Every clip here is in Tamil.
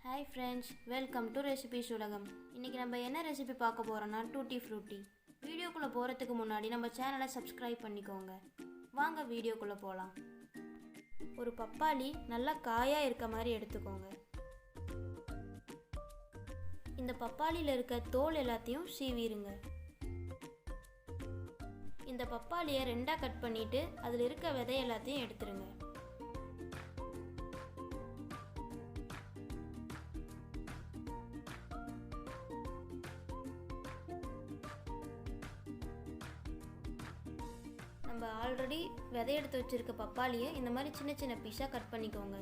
Hi friends, welcome to recipes உலகம். இன்றைக்கி நம்ம என்ன ரெசிபி பார்க்க போகிறோன்னா டூட்டி ஃப்ரூட்டி. வீடியோக்குள்ளே போகிறதுக்கு முன்னாடி நம்ம சேனலை சப்ஸ்கிரைப் பண்ணிக்கோங்க. வாங்க வீடியோக்குள்ளே போகலாம். ஒரு பப்பாளி நல்லா காயாக இருக்க மாதிரி எடுத்துக்கோங்க. இந்த பப்பாளியில் இருக்க தோல் எல்லாத்தையும் சீவிடுங்க. இந்த பப்பாளியை ரெண்டாக கட் பண்ணிவிட்டு அதில் இருக்க விதை எல்லாத்தையும் எடுத்துருங்க. நம்ம ஆல்ரெடி விதை எடுத்து வச்சுருக்க பப்பாளியை இந்த மாதிரி சின்ன சின்ன பீஸாக கட் பண்ணிக்கோங்க.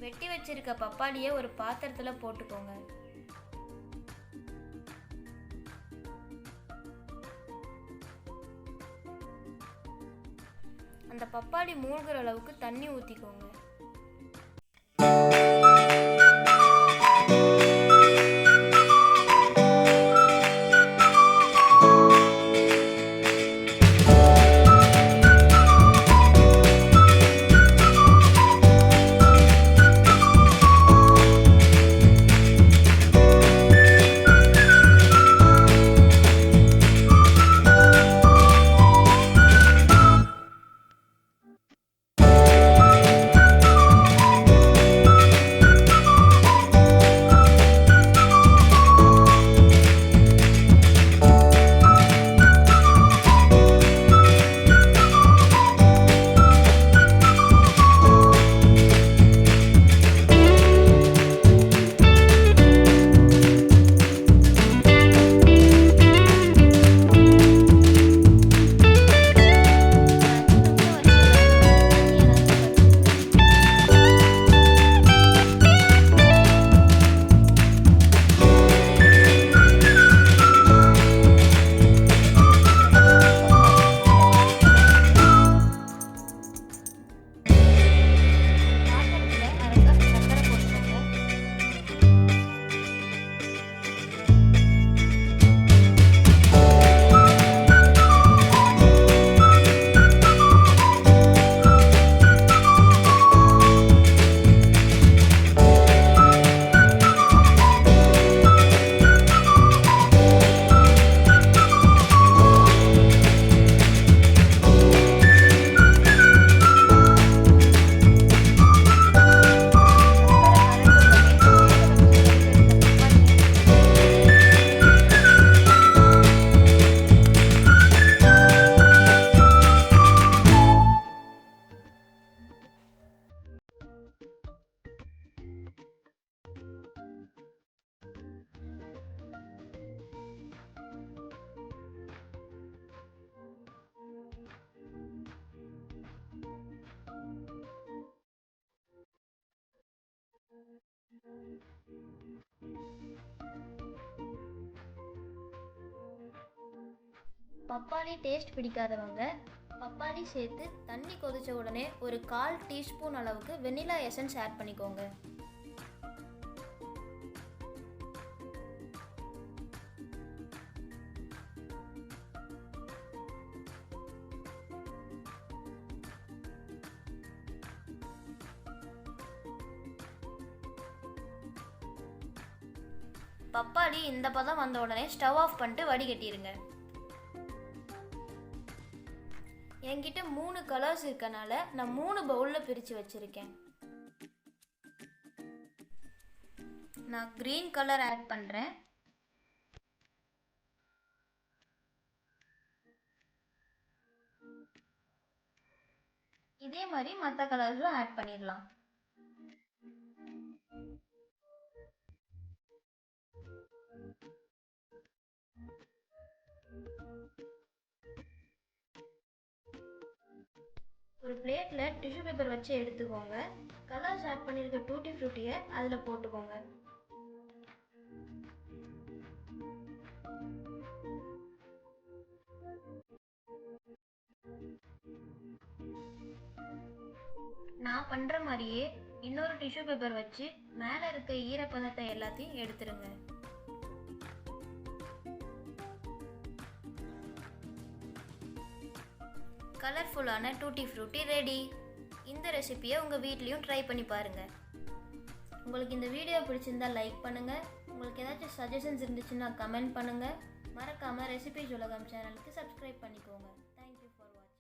வெட்டி வச்சிருக்க பப்பாளியை ஒரு பாத்திரத்தில் போட்டுக்கோங்க. அந்த பப்பாளி மூழ்கிற அளவுக்கு தண்ணி ஊற்றிக்கோங்க. பப்பாளி டேஸ்ட் பிடிக்காதவங்க பப்பாளி சேர்த்து தண்ணி கொதிச்ச உடனே ஒரு 1/4 டீஸ்பூன் அளவுக்கு வெனிலா எசன்ஸ் ஆட் பண்ணிக்கோங்க. பப்பாளி இந்த பதம் வந்த உடனே ஸ்டவ் ஆஃப் பண்ணிட்டு வடிகட்டிடுங்க. என்கிட்ட 3 கலர்ஸ் இருக்கனால நான் 3 பவுலில் பிரித்து வச்சுருக்கேன். நான் க்ரீன் கலர் ஆட் பண்ணுறேன். இதே மாதிரி மற்ற கலர்ஸும் ஆட் பண்ணிடலாம். ஒரு பிளேட்டில் டிஷ்யூ பேப்பர் வச்சு எடுத்துக்கோங்க. கலர்ஸ் ஆட் பண்ணியிருக்க டூட்டி ஃப்ரூட்டியை அதில் போட்டுக்கோங்க. நான் பண்ணுற மாதிரியே இன்னொரு டிஷ்யூ பேப்பர் வச்சு மேலே இருக்க ஈரப்பதத்தை எல்லாத்தையும் எடுத்துருங்க. கலர்ஃபுல்லான டூட்டி ஃப்ரூட்டி ரெடி. இந்த ரெசிபியை உங்கள் வீட்லேயும் ட்ரை பண்ணி பாருங்கள். உங்களுக்கு இந்த வீடியோ பிடிச்சிருந்தால் லைக் பண்ணுங்கள். உங்களுக்கு ஏதாச்சும் சஜஷன்ஸ் இருந்துச்சுன்னா கமெண்ட் பண்ணுங்கள். மறக்காமல் ரெசிபீஸ் உலகம் சேனலுக்கு சப்ஸ்கிரைப் பண்ணிக்கோங்க. தேங்க்யூ ஃபார் வாட்சிங்.